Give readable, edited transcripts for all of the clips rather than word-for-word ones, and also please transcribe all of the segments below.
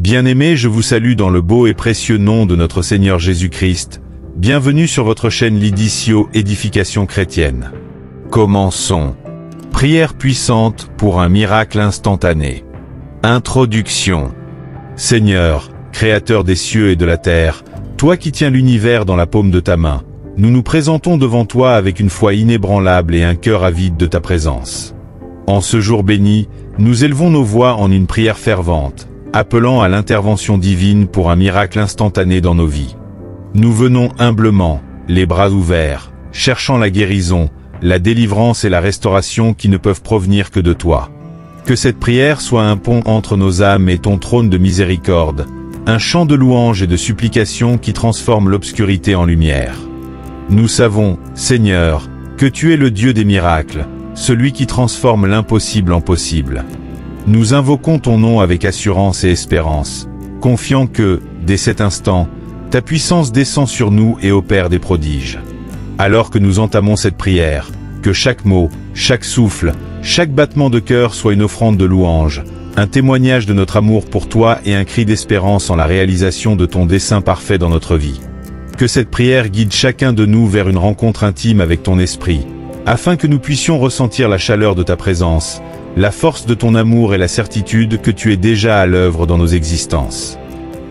Bien-aimés, je vous salue dans le beau et précieux nom de notre Seigneur Jésus-Christ. Bienvenue sur votre chaîne L'Idicio Édification Chrétienne. Commençons. Prière puissante pour un miracle instantané. Introduction. Seigneur, Créateur des cieux et de la terre, toi qui tiens l'univers dans la paume de ta main, nous nous présentons devant toi avec une foi inébranlable et un cœur avide de ta présence. En ce jour béni, nous élevons nos voix en une prière fervente, appelant à l'intervention divine pour un miracle instantané dans nos vies. Nous venons humblement, les bras ouverts, cherchant la guérison, la délivrance et la restauration qui ne peuvent provenir que de toi. Que cette prière soit un pont entre nos âmes et ton trône de miséricorde, un chant de louange et de supplication qui transforme l'obscurité en lumière. Nous savons, Seigneur, que tu es le Dieu des miracles, celui qui transforme l'impossible en possible. Nous invoquons ton nom avec assurance et espérance, confiant que, dès cet instant, ta puissance descend sur nous et opère des prodiges. Alors que nous entamons cette prière, que chaque mot, chaque souffle, chaque battement de cœur soit une offrande de louange, un témoignage de notre amour pour toi et un cri d'espérance en la réalisation de ton dessein parfait dans notre vie. Que cette prière guide chacun de nous vers une rencontre intime avec ton esprit, afin que nous puissions ressentir la chaleur de ta présence, la force de ton amour et la certitude que tu es déjà à l'œuvre dans nos existences.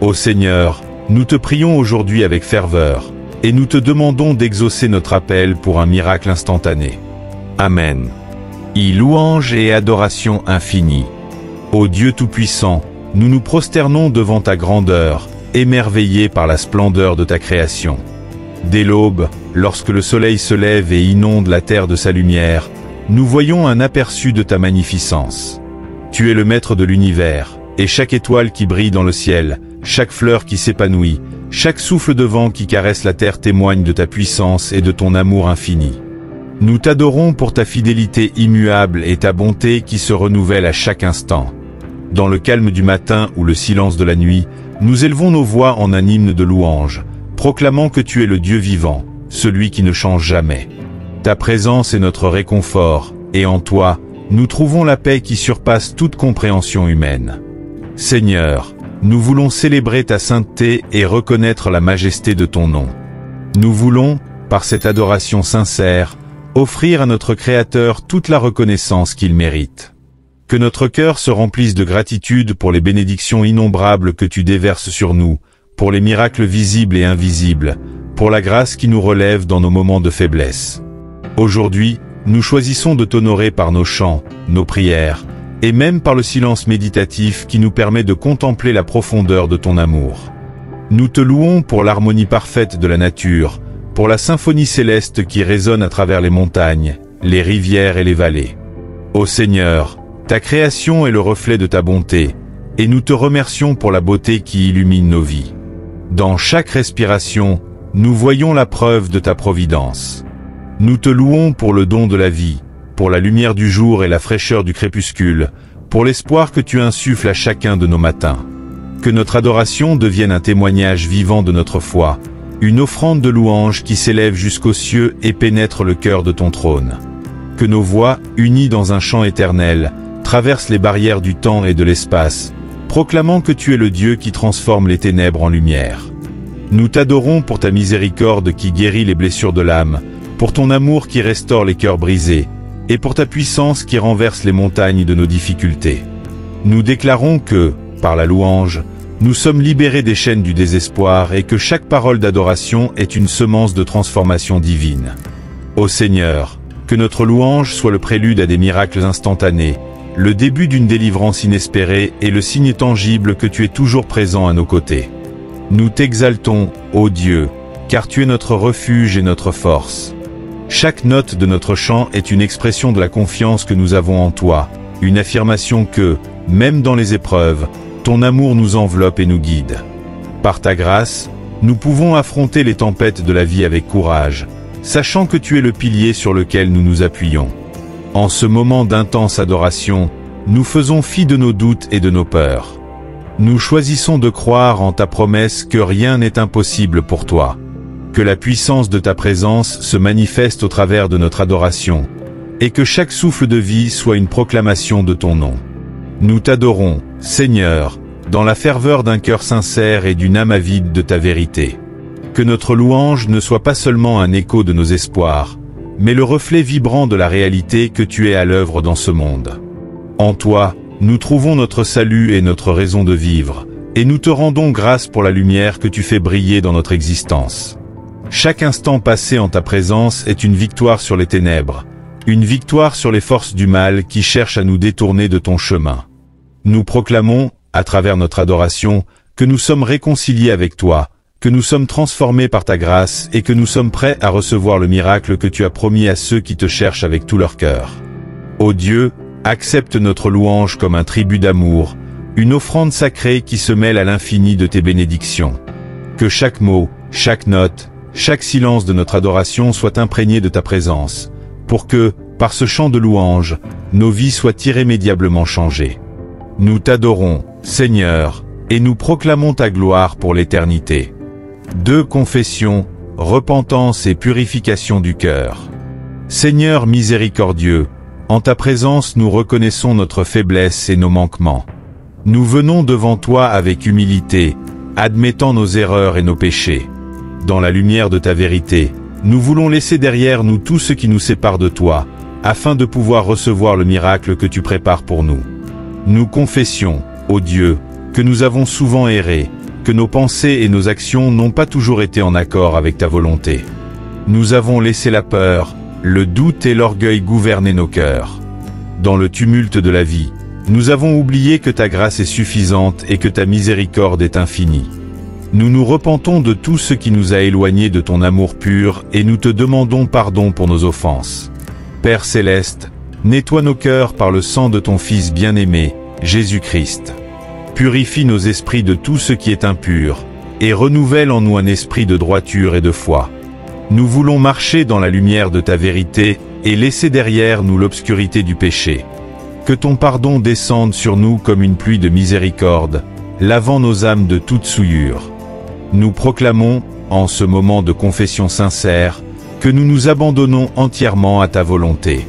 Ô Seigneur, nous te prions aujourd'hui avec ferveur, et nous te demandons d'exaucer notre appel pour un miracle instantané. Amen. Louange et adoration infinie. Ô Dieu Tout-Puissant, nous nous prosternons devant ta grandeur, émerveillés par la splendeur de ta création. Dès l'aube, lorsque le soleil se lève et inonde la terre de sa lumière, nous voyons un aperçu de ta magnificence. Tu es le maître de l'univers, et chaque étoile qui brille dans le ciel, chaque fleur qui s'épanouit, chaque souffle de vent qui caresse la terre témoigne de ta puissance et de ton amour infini. Nous t'adorons pour ta fidélité immuable et ta bonté qui se renouvelle à chaque instant. Dans le calme du matin ou le silence de la nuit, nous élevons nos voix en un hymne de louange, proclamant que tu es le Dieu vivant, celui qui ne change jamais. Ta présence est notre réconfort, et en toi, nous trouvons la paix qui surpasse toute compréhension humaine. Seigneur, nous voulons célébrer ta sainteté et reconnaître la majesté de ton nom. Nous voulons, par cette adoration sincère, offrir à notre Créateur toute la reconnaissance qu'il mérite. Que notre cœur se remplisse de gratitude pour les bénédictions innombrables que tu déverses sur nous, pour les miracles visibles et invisibles, pour la grâce qui nous relève dans nos moments de faiblesse. Aujourd'hui, nous choisissons de t'honorer par nos chants, nos prières, et même par le silence méditatif qui nous permet de contempler la profondeur de ton amour. Nous te louons pour l'harmonie parfaite de la nature, pour la symphonie céleste qui résonne à travers les montagnes, les rivières et les vallées. Ô Seigneur, ta création est le reflet de ta bonté, et nous te remercions pour la beauté qui illumine nos vies. Dans chaque respiration, nous voyons la preuve de ta providence. Nous te louons pour le don de la vie, pour la lumière du jour et la fraîcheur du crépuscule, pour l'espoir que tu insuffles à chacun de nos matins. Que notre adoration devienne un témoignage vivant de notre foi, une offrande de louange qui s'élève jusqu'aux cieux et pénètre le cœur de ton trône. Que nos voix, unies dans un chant éternel, traversent les barrières du temps et de l'espace, proclamant que tu es le Dieu qui transforme les ténèbres en lumière. Nous t'adorons pour ta miséricorde qui guérit les blessures de l'âme, pour ton amour qui restaure les cœurs brisés, et pour ta puissance qui renverse les montagnes de nos difficultés. Nous déclarons que, par la louange, nous sommes libérés des chaînes du désespoir et que chaque parole d'adoration est une semence de transformation divine. Ô Seigneur, que notre louange soit le prélude à des miracles instantanés, le début d'une délivrance inespérée et le signe tangible que tu es toujours présent à nos côtés. Nous t'exaltons, ô Dieu, car tu es notre refuge et notre force. Chaque note de notre chant est une expression de la confiance que nous avons en toi, une affirmation que, même dans les épreuves, ton amour nous enveloppe et nous guide. Par ta grâce, nous pouvons affronter les tempêtes de la vie avec courage, sachant que tu es le pilier sur lequel nous nous appuyons. En ce moment d'intense adoration, nous faisons fi de nos doutes et de nos peurs. Nous choisissons de croire en ta promesse que rien n'est impossible pour toi. Que la puissance de ta présence se manifeste au travers de notre adoration, et que chaque souffle de vie soit une proclamation de ton nom. Nous t'adorons, Seigneur, dans la ferveur d'un cœur sincère et d'une âme avide de ta vérité. Que notre louange ne soit pas seulement un écho de nos espoirs, mais le reflet vibrant de la réalité que tu es à l'œuvre dans ce monde. En toi, nous trouvons notre salut et notre raison de vivre, et nous te rendons grâce pour la lumière que tu fais briller dans notre existence. Chaque instant passé en ta présence est une victoire sur les ténèbres, une victoire sur les forces du mal qui cherchent à nous détourner de ton chemin. Nous proclamons, à travers notre adoration, que nous sommes réconciliés avec toi, que nous sommes transformés par ta grâce et que nous sommes prêts à recevoir le miracle que tu as promis à ceux qui te cherchent avec tout leur cœur. Ô Dieu, accepte notre louange comme un tribut d'amour, une offrande sacrée qui se mêle à l'infini de tes bénédictions. Que chaque mot, chaque note, chaque silence de notre adoration soit imprégné de ta présence, pour que, par ce chant de louange, nos vies soient irrémédiablement changées. Nous t'adorons, Seigneur, et nous proclamons ta gloire pour l'éternité. 2 Confession, repentance et purification du cœur. Seigneur miséricordieux, en ta présence nous reconnaissons notre faiblesse et nos manquements. Nous venons devant toi avec humilité, admettant nos erreurs et nos péchés. Dans la lumière de ta vérité, nous voulons laisser derrière nous tout ce qui nous sépare de toi, afin de pouvoir recevoir le miracle que tu prépares pour nous. Nous confessions, ô Dieu, que nous avons souvent erré, que nos pensées et nos actions n'ont pas toujours été en accord avec ta volonté. Nous avons laissé la peur, le doute et l'orgueil gouverner nos cœurs. Dans le tumulte de la vie, nous avons oublié que ta grâce est suffisante et que ta miséricorde est infinie. Nous nous repentons de tout ce qui nous a éloignés de ton amour pur et nous te demandons pardon pour nos offenses. Père céleste, nettoie nos cœurs par le sang de ton Fils bien-aimé, Jésus-Christ. Purifie nos esprits de tout ce qui est impur, et renouvelle en nous un esprit de droiture et de foi. Nous voulons marcher dans la lumière de ta vérité, et laisser derrière nous l'obscurité du péché. Que ton pardon descende sur nous comme une pluie de miséricorde, lavant nos âmes de toute souillure. Nous proclamons, en ce moment de confession sincère, que nous nous abandonnons entièrement à ta volonté.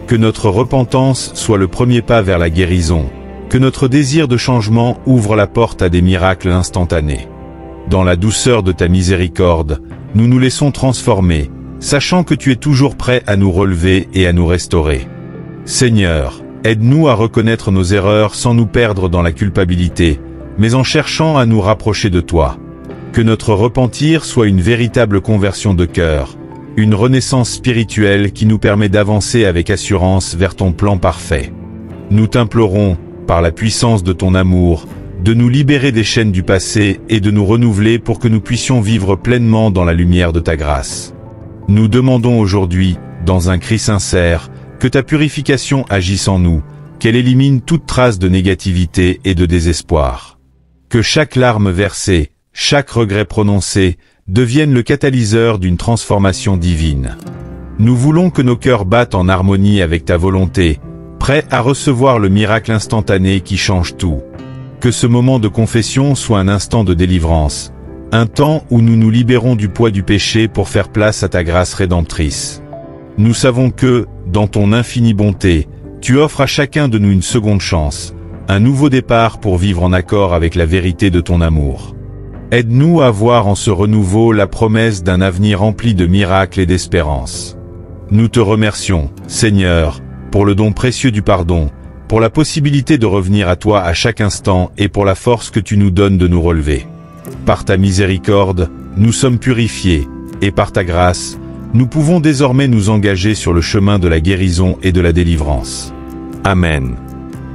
Que notre repentance soit le premier pas vers la guérison, que notre désir de changement ouvre la porte à des miracles instantanés. Dans la douceur de ta miséricorde, nous nous laissons transformer, sachant que tu es toujours prêt à nous relever et à nous restaurer. Seigneur, aide-nous à reconnaître nos erreurs sans nous perdre dans la culpabilité, mais en cherchant à nous rapprocher de toi. Que notre repentir soit une véritable conversion de cœur, une renaissance spirituelle qui nous permet d'avancer avec assurance vers ton plan parfait. Nous t'implorons, par la puissance de ton amour, de nous libérer des chaînes du passé et de nous renouveler pour que nous puissions vivre pleinement dans la lumière de ta grâce. Nous demandons aujourd'hui, dans un cri sincère, que ta purification agisse en nous, qu'elle élimine toute trace de négativité et de désespoir. Que chaque larme versée, chaque regret prononcé, devienne le catalyseur d'une transformation divine. Nous voulons que nos cœurs battent en harmonie avec ta volonté, prêts à recevoir le miracle instantané qui change tout. Que ce moment de confession soit un instant de délivrance, un temps où nous nous libérons du poids du péché pour faire place à ta grâce rédemptrice. Nous savons que, dans ton infinie bonté, tu offres à chacun de nous une seconde chance, un nouveau départ pour vivre en accord avec la vérité de ton amour. Aide-nous à voir en ce renouveau la promesse d'un avenir rempli de miracles et d'espérance. Nous te remercions, Seigneur, pour le don précieux du pardon, pour la possibilité de revenir à toi à chaque instant et pour la force que tu nous donnes de nous relever. Par ta miséricorde, nous sommes purifiés, et par ta grâce, nous pouvons désormais nous engager sur le chemin de la guérison et de la délivrance. Amen.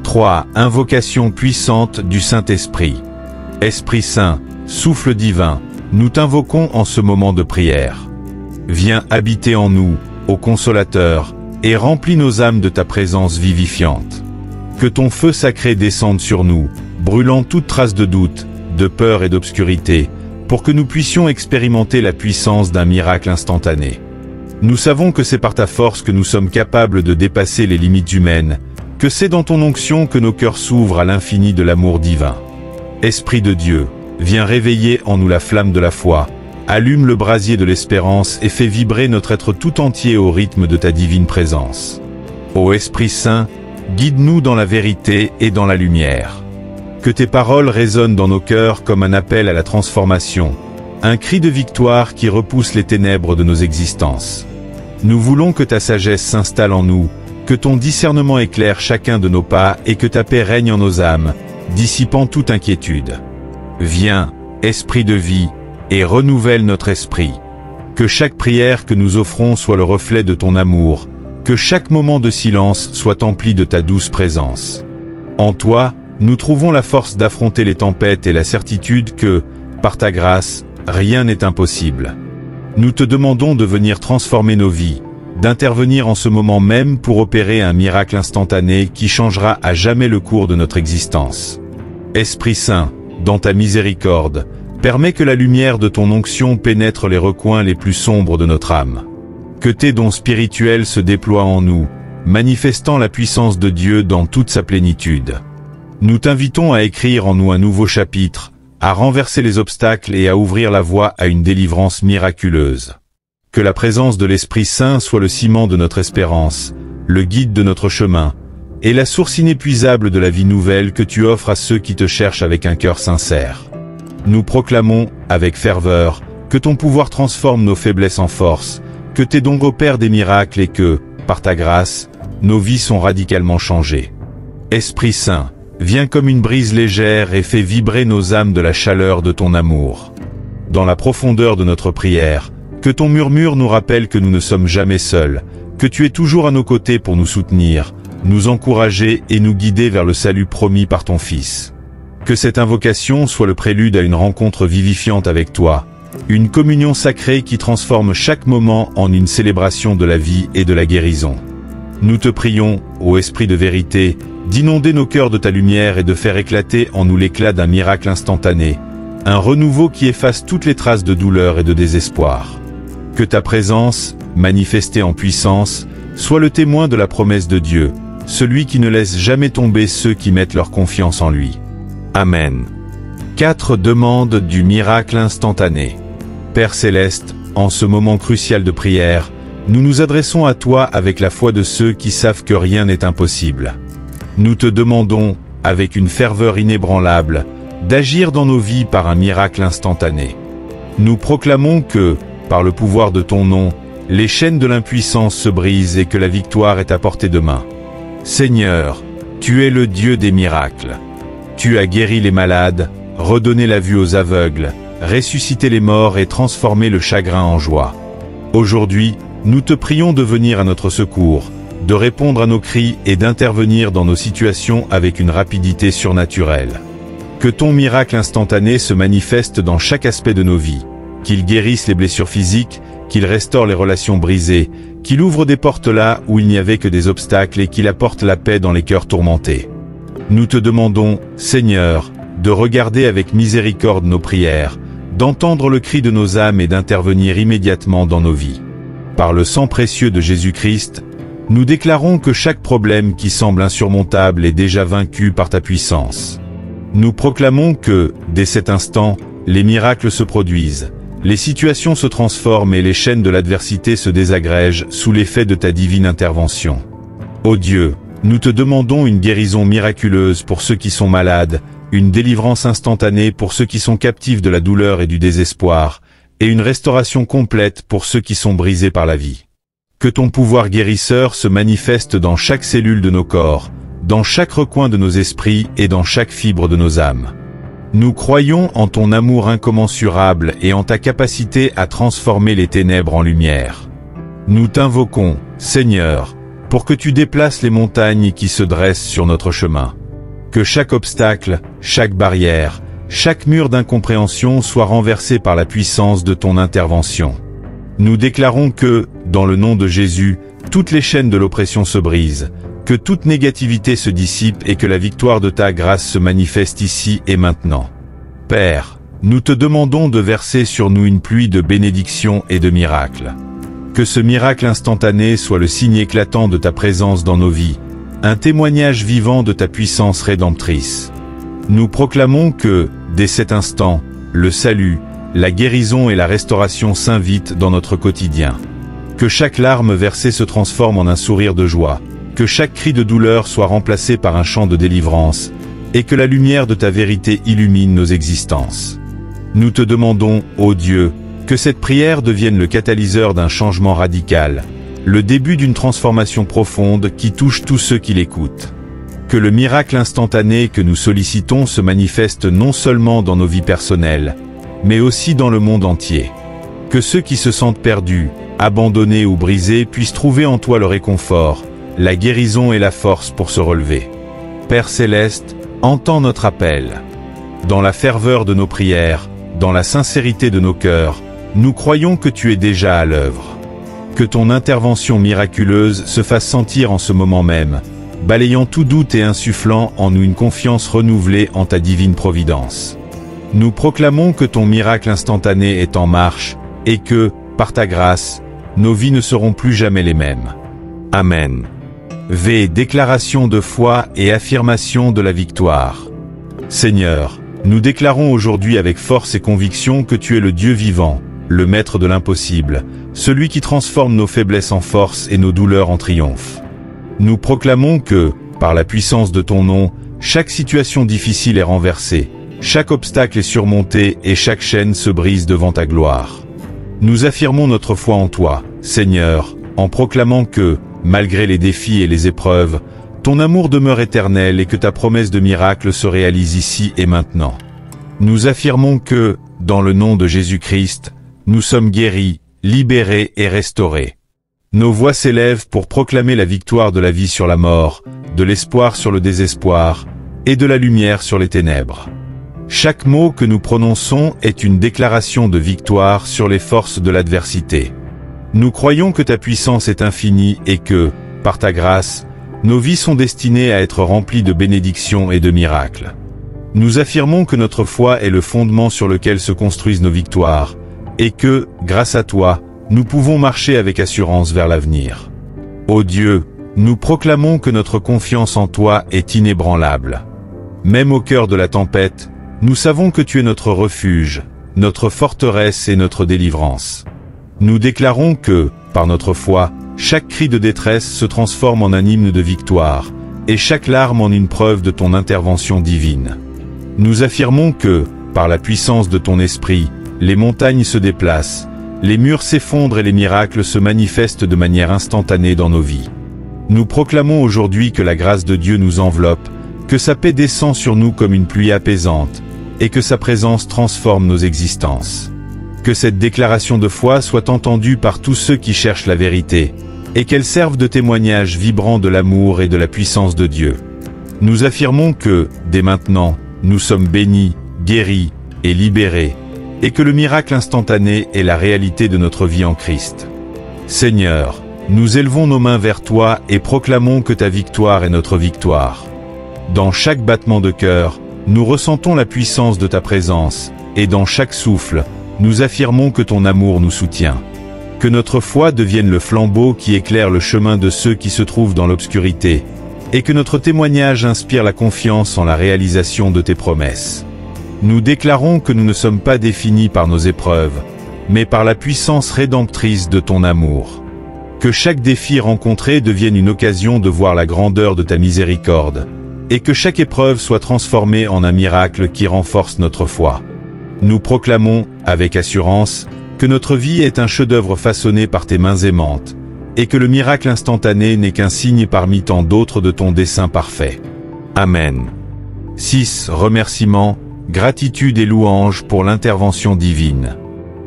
3. Invocation puissante du Saint-Esprit. Esprit Saint, souffle divin, nous t'invoquons en ce moment de prière. Viens habiter en nous, ô Consolateur, et remplis nos âmes de ta présence vivifiante. Que ton feu sacré descende sur nous, brûlant toute trace de doute, de peur et d'obscurité, pour que nous puissions expérimenter la puissance d'un miracle instantané. Nous savons que c'est par ta force que nous sommes capables de dépasser les limites humaines, que c'est dans ton onction que nos cœurs s'ouvrent à l'infini de l'amour divin. Esprit de Dieu, viens réveiller en nous la flamme de la foi, allume le brasier de l'espérance et fais vibrer notre être tout entier au rythme de ta divine présence. Ô Esprit Saint, guide-nous dans la vérité et dans la lumière. Que tes paroles résonnent dans nos cœurs comme un appel à la transformation, un cri de victoire qui repousse les ténèbres de nos existences. Nous voulons que ta sagesse s'installe en nous, que ton discernement éclaire chacun de nos pas et que ta paix règne en nos âmes, dissipant toute inquiétude. Viens, Esprit de vie, et renouvelle notre esprit. Que chaque prière que nous offrons soit le reflet de ton amour, que chaque moment de silence soit empli de ta douce présence. En toi, nous trouvons la force d'affronter les tempêtes et la certitude que, par ta grâce, rien n'est impossible. Nous te demandons de venir transformer nos vies, d'intervenir en ce moment même pour opérer un miracle instantané qui changera à jamais le cours de notre existence. Esprit Saint, dans ta miséricorde, permets que la lumière de ton onction pénètre les recoins les plus sombres de notre âme. Que tes dons spirituels se déploient en nous, manifestant la puissance de Dieu dans toute sa plénitude. Nous t'invitons à écrire en nous un nouveau chapitre, à renverser les obstacles et à ouvrir la voie à une délivrance miraculeuse. Que la présence de l'Esprit Saint soit le ciment de notre espérance, le guide de notre chemin, et la source inépuisable de la vie nouvelle que tu offres à ceux qui te cherchent avec un cœur sincère. Nous proclamons, avec ferveur, que ton pouvoir transforme nos faiblesses en force, que tes dons opèrent des miracles et que, par ta grâce, nos vies sont radicalement changées. Esprit Saint, viens comme une brise légère et fais vibrer nos âmes de la chaleur de ton amour. Dans la profondeur de notre prière, que ton murmure nous rappelle que nous ne sommes jamais seuls, que tu es toujours à nos côtés pour nous soutenir, nous encourager et nous guider vers le salut promis par ton Fils. Que cette invocation soit le prélude à une rencontre vivifiante avec toi, une communion sacrée qui transforme chaque moment en une célébration de la vie et de la guérison. Nous te prions, ô Esprit de vérité, d'inonder nos cœurs de ta lumière et de faire éclater en nous l'éclat d'un miracle instantané, un renouveau qui efface toutes les traces de douleur et de désespoir. Que ta présence, manifestée en puissance, soit le témoin de la promesse de Dieu, celui qui ne laisse jamais tomber ceux qui mettent leur confiance en lui. Amen. 4 demandes du miracle instantané. Père Céleste, en ce moment crucial de prière, nous nous adressons à toi avec la foi de ceux qui savent que rien n'est impossible. Nous te demandons, avec une ferveur inébranlable, d'agir dans nos vies par un miracle instantané. Nous proclamons que, par le pouvoir de ton nom, les chaînes de l'impuissance se brisent et que la victoire est à portée de main. Seigneur, tu es le Dieu des miracles. Tu as guéri les malades, redonné la vue aux aveugles, ressuscité les morts et transformé le chagrin en joie. Aujourd'hui, nous te prions de venir à notre secours, de répondre à nos cris et d'intervenir dans nos situations avec une rapidité surnaturelle. Que ton miracle instantané se manifeste dans chaque aspect de nos vies, qu'il guérisse les blessures physiques, qu'il restaure les relations brisées, qu'il ouvre des portes là où il n'y avait que des obstacles et qu'il apporte la paix dans les cœurs tourmentés. Nous te demandons, Seigneur, de regarder avec miséricorde nos prières, d'entendre le cri de nos âmes et d'intervenir immédiatement dans nos vies. Par le sang précieux de Jésus-Christ, nous déclarons que chaque problème qui semble insurmontable est déjà vaincu par ta puissance. Nous proclamons que, dès cet instant, les miracles se produisent, les situations se transforment et les chaînes de l'adversité se désagrègent sous l'effet de ta divine intervention. Ô Dieu, nous te demandons une guérison miraculeuse pour ceux qui sont malades, une délivrance instantanée pour ceux qui sont captifs de la douleur et du désespoir, et une restauration complète pour ceux qui sont brisés par la vie. Que ton pouvoir guérisseur se manifeste dans chaque cellule de nos corps, dans chaque recoin de nos esprits et dans chaque fibre de nos âmes. Nous croyons en ton amour incommensurable et en ta capacité à transformer les ténèbres en lumière. Nous t'invoquons, Seigneur, pour que tu déplaces les montagnes qui se dressent sur notre chemin. Que chaque obstacle, chaque barrière, chaque mur d'incompréhension soit renversé par la puissance de ton intervention. Nous déclarons que, dans le nom de Jésus, toutes les chaînes de l'oppression se brisent, que toute négativité se dissipe et que la victoire de ta grâce se manifeste ici et maintenant. Père, nous te demandons de verser sur nous une pluie de bénédictions et de miracles. Que ce miracle instantané soit le signe éclatant de ta présence dans nos vies, un témoignage vivant de ta puissance rédemptrice. Nous proclamons que, dès cet instant, le salut, la guérison et la restauration s'invitent dans notre quotidien. Que chaque larme versée se transforme en un sourire de joie, que chaque cri de douleur soit remplacé par un chant de délivrance, et que la lumière de ta vérité illumine nos existences. Nous te demandons, ô Dieu, que cette prière devienne le catalyseur d'un changement radical, le début d'une transformation profonde qui touche tous ceux qui l'écoutent. Que le miracle instantané que nous sollicitons se manifeste non seulement dans nos vies personnelles, mais aussi dans le monde entier. Que ceux qui se sentent perdus, abandonnés ou brisés puissent trouver en toi le réconfort, la guérison et la force pour se relever. Père Céleste, entends notre appel. Dans la ferveur de nos prières, dans la sincérité de nos cœurs, nous croyons que tu es déjà à l'œuvre. Que ton intervention miraculeuse se fasse sentir en ce moment même, balayant tout doute et insufflant en nous une confiance renouvelée en ta divine providence. Nous proclamons que ton miracle instantané est en marche, et que, par ta grâce, nos vies ne seront plus jamais les mêmes. Amen. V. Déclaration de foi et affirmation de la victoire. Seigneur, nous déclarons aujourd'hui avec force et conviction que tu es le Dieu vivant, le maître de l'impossible, celui qui transforme nos faiblesses en force et nos douleurs en triomphe. Nous proclamons que, par la puissance de ton nom, chaque situation difficile est renversée, chaque obstacle est surmonté et chaque chaîne se brise devant ta gloire. Nous affirmons notre foi en toi, Seigneur, en proclamant que, malgré les défis et les épreuves, ton amour demeure éternel et que ta promesse de miracle se réalise ici et maintenant. Nous affirmons que, dans le nom de Jésus-Christ, nous sommes guéris, libérés et restaurés. Nos voix s'élèvent pour proclamer la victoire de la vie sur la mort, de l'espoir sur le désespoir, et de la lumière sur les ténèbres. Chaque mot que nous prononçons est une déclaration de victoire sur les forces de l'adversité. Nous croyons que ta puissance est infinie et que, par ta grâce, nos vies sont destinées à être remplies de bénédictions et de miracles. Nous affirmons que notre foi est le fondement sur lequel se construisent nos victoires, et que, grâce à toi, nous pouvons marcher avec assurance vers l'avenir. Ô Dieu, nous proclamons que notre confiance en toi est inébranlable. Même au cœur de la tempête, nous savons que tu es notre refuge, notre forteresse et notre délivrance. Nous déclarons que, par notre foi, chaque cri de détresse se transforme en un hymne de victoire, et chaque larme en une preuve de ton intervention divine. Nous affirmons que, par la puissance de ton esprit, les montagnes se déplacent, les murs s'effondrent et les miracles se manifestent de manière instantanée dans nos vies. Nous proclamons aujourd'hui que la grâce de Dieu nous enveloppe, que sa paix descend sur nous comme une pluie apaisante, et que sa présence transforme nos existences. Que cette déclaration de foi soit entendue par tous ceux qui cherchent la vérité, et qu'elle serve de témoignage vibrant de l'amour et de la puissance de Dieu. Nous affirmons que, dès maintenant, nous sommes bénis, guéris et libérés, et que le miracle instantané est la réalité de notre vie en Christ. Seigneur, nous élevons nos mains vers toi et proclamons que ta victoire est notre victoire. Dans chaque battement de cœur, nous ressentons la puissance de ta présence, et dans chaque souffle, nous affirmons que ton amour nous soutient. Que notre foi devienne le flambeau qui éclaire le chemin de ceux qui se trouvent dans l'obscurité, et que notre témoignage inspire la confiance en la réalisation de tes promesses. Nous déclarons que nous ne sommes pas définis par nos épreuves, mais par la puissance rédemptrice de ton amour. Que chaque défi rencontré devienne une occasion de voir la grandeur de ta miséricorde, et que chaque épreuve soit transformée en un miracle qui renforce notre foi. Nous proclamons, avec assurance, que notre vie est un chef-d'œuvre façonné par tes mains aimantes, et que le miracle instantané n'est qu'un signe parmi tant d'autres de ton dessein parfait. Amen. 6. Remerciements, gratitude et louange pour l'intervention divine.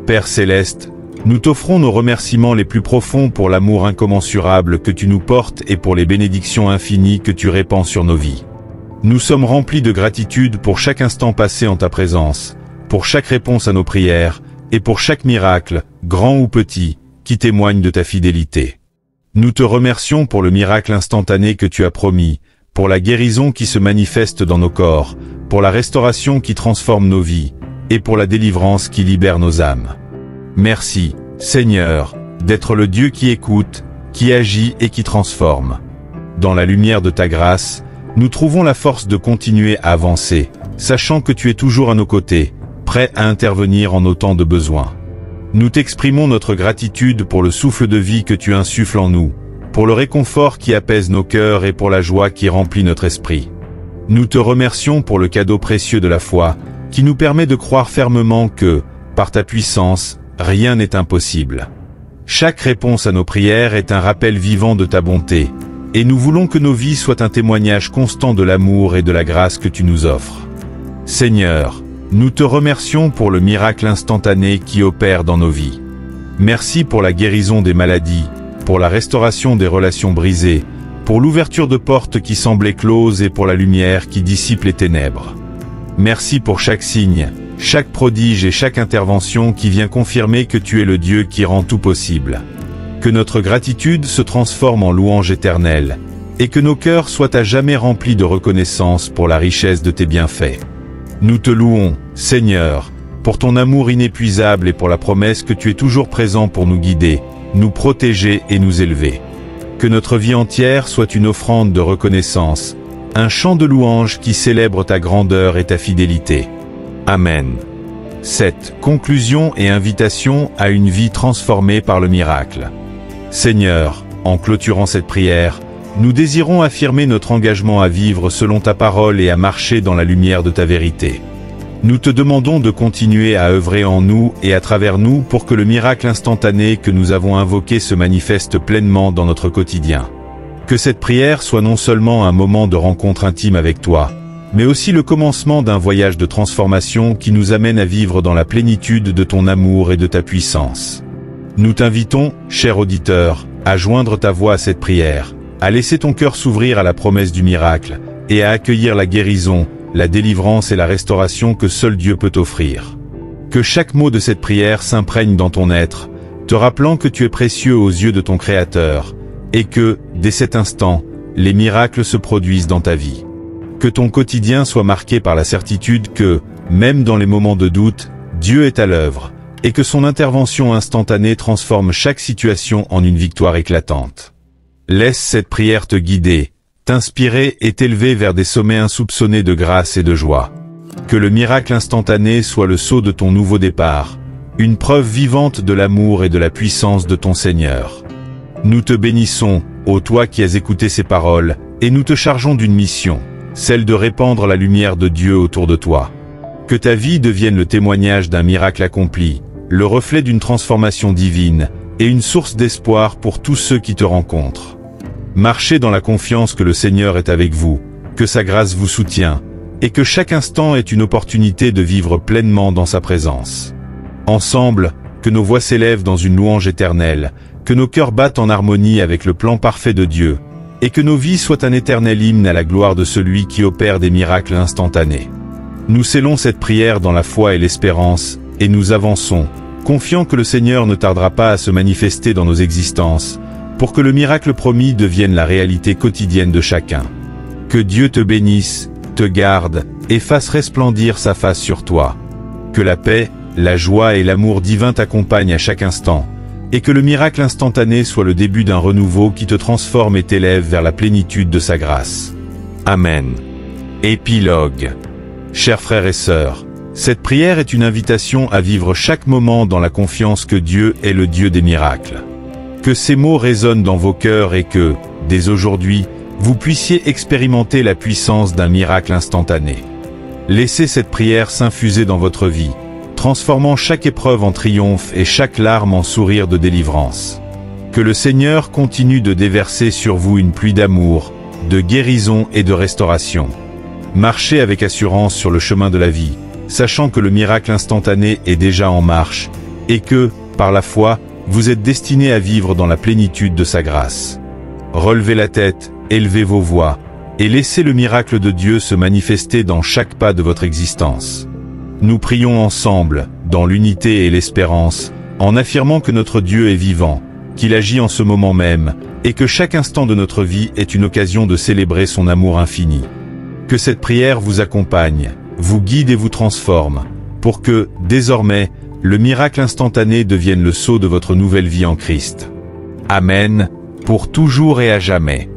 Père Céleste, nous t'offrons nos remerciements les plus profonds pour l'amour incommensurable que tu nous portes et pour les bénédictions infinies que tu répands sur nos vies. Nous sommes remplis de gratitude pour chaque instant passé en ta présence, pour chaque réponse à nos prières, et pour chaque miracle, grand ou petit, qui témoigne de ta fidélité. Nous te remercions pour le miracle instantané que tu as promis, pour la guérison qui se manifeste dans nos corps, pour la restauration qui transforme nos vies, et pour la délivrance qui libère nos âmes. Merci, Seigneur, d'être le Dieu qui écoute, qui agit et qui transforme. Dans la lumière de ta grâce, nous trouvons la force de continuer à avancer, sachant que tu es toujours à nos côtés, prêt à intervenir en nos temps de besoin. Nous t'exprimons notre gratitude pour le souffle de vie que tu insuffles en nous, pour le réconfort qui apaise nos cœurs et pour la joie qui remplit notre esprit. Nous te remercions pour le cadeau précieux de la foi, qui nous permet de croire fermement que, par ta puissance, rien n'est impossible. Chaque réponse à nos prières est un rappel vivant de ta bonté, et nous voulons que nos vies soient un témoignage constant de l'amour et de la grâce que tu nous offres. Seigneur, nous te remercions pour le miracle instantané qui opère dans nos vies. Merci pour la guérison des maladies, pour la restauration des relations brisées, pour l'ouverture de portes qui semblaient closes et pour la lumière qui dissipe les ténèbres. Merci pour chaque signe, chaque prodige et chaque intervention qui vient confirmer que tu es le Dieu qui rend tout possible. Que notre gratitude se transforme en louange éternelle, et que nos cœurs soient à jamais remplis de reconnaissance pour la richesse de tes bienfaits. Nous te louons, Seigneur, pour ton amour inépuisable et pour la promesse que tu es toujours présent pour nous guider, nous protéger et nous élever. Que notre vie entière soit une offrande de reconnaissance, un chant de louange qui célèbre ta grandeur et ta fidélité. Amen. 7. Conclusion et invitation à une vie transformée par le miracle. Seigneur, en clôturant cette prière, nous désirons affirmer notre engagement à vivre selon ta parole et à marcher dans la lumière de ta vérité. Nous te demandons de continuer à œuvrer en nous et à travers nous pour que le miracle instantané que nous avons invoqué se manifeste pleinement dans notre quotidien. Que cette prière soit non seulement un moment de rencontre intime avec toi, mais aussi le commencement d'un voyage de transformation qui nous amène à vivre dans la plénitude de ton amour et de ta puissance. Nous t'invitons, cher auditeur, à joindre ta voix à cette prière, à laisser ton cœur s'ouvrir à la promesse du miracle, et à accueillir la guérison, la délivrance et la restauration que seul Dieu peut offrir. Que chaque mot de cette prière s'imprègne dans ton être, te rappelant que tu es précieux aux yeux de ton Créateur, et que, dès cet instant, les miracles se produisent dans ta vie. Que ton quotidien soit marqué par la certitude que, même dans les moments de doute, Dieu est à l'œuvre, et que son intervention instantanée transforme chaque situation en une victoire éclatante. Laisse cette prière te guider, t'inspirer et t'élever vers des sommets insoupçonnés de grâce et de joie. Que le miracle instantané soit le sceau de ton nouveau départ, une preuve vivante de l'amour et de la puissance de ton Seigneur. Nous te bénissons, ô toi qui as écouté ces paroles, et nous te chargeons d'une mission, celle de répandre la lumière de Dieu autour de toi. Que ta vie devienne le témoignage d'un miracle accompli, le reflet d'une transformation divine, et une source d'espoir pour tous ceux qui te rencontrent. Marchez dans la confiance que le Seigneur est avec vous, que sa grâce vous soutient, et que chaque instant est une opportunité de vivre pleinement dans sa présence. Ensemble, que nos voix s'élèvent dans une louange éternelle, que nos cœurs battent en harmonie avec le plan parfait de Dieu, et que nos vies soient un éternel hymne à la gloire de celui qui opère des miracles instantanés. Nous scellons cette prière dans la foi et l'espérance, et nous avançons, confiants que le Seigneur ne tardera pas à se manifester dans nos existences, pour que le miracle promis devienne la réalité quotidienne de chacun. Que Dieu te bénisse, te garde, et fasse resplendir sa face sur toi. Que la paix, la joie et l'amour divin t'accompagnent à chaque instant, et que le miracle instantané soit le début d'un renouveau qui te transforme et t'élève vers la plénitude de sa grâce. Amen. Épilogue. Chers frères et sœurs, cette prière est une invitation à vivre chaque moment dans la confiance que Dieu est le Dieu des miracles. Que ces mots résonnent dans vos cœurs et que, dès aujourd'hui, vous puissiez expérimenter la puissance d'un miracle instantané. Laissez cette prière s'infuser dans votre vie, transformant chaque épreuve en triomphe et chaque larme en sourire de délivrance. Que le Seigneur continue de déverser sur vous une pluie d'amour, de guérison et de restauration. Marchez avec assurance sur le chemin de la vie, sachant que le miracle instantané est déjà en marche, et que, par la foi, vous êtes destinés à vivre dans la plénitude de sa grâce. Relevez la tête, élevez vos voix, et laissez le miracle de Dieu se manifester dans chaque pas de votre existence. Nous prions ensemble, dans l'unité et l'espérance, en affirmant que notre Dieu est vivant, qu'il agit en ce moment même, et que chaque instant de notre vie est une occasion de célébrer son amour infini. Que cette prière vous accompagne, vous guide et vous transforme, pour que, désormais, le miracle instantané devienne le sceau de votre nouvelle vie en Christ. Amen, pour toujours et à jamais.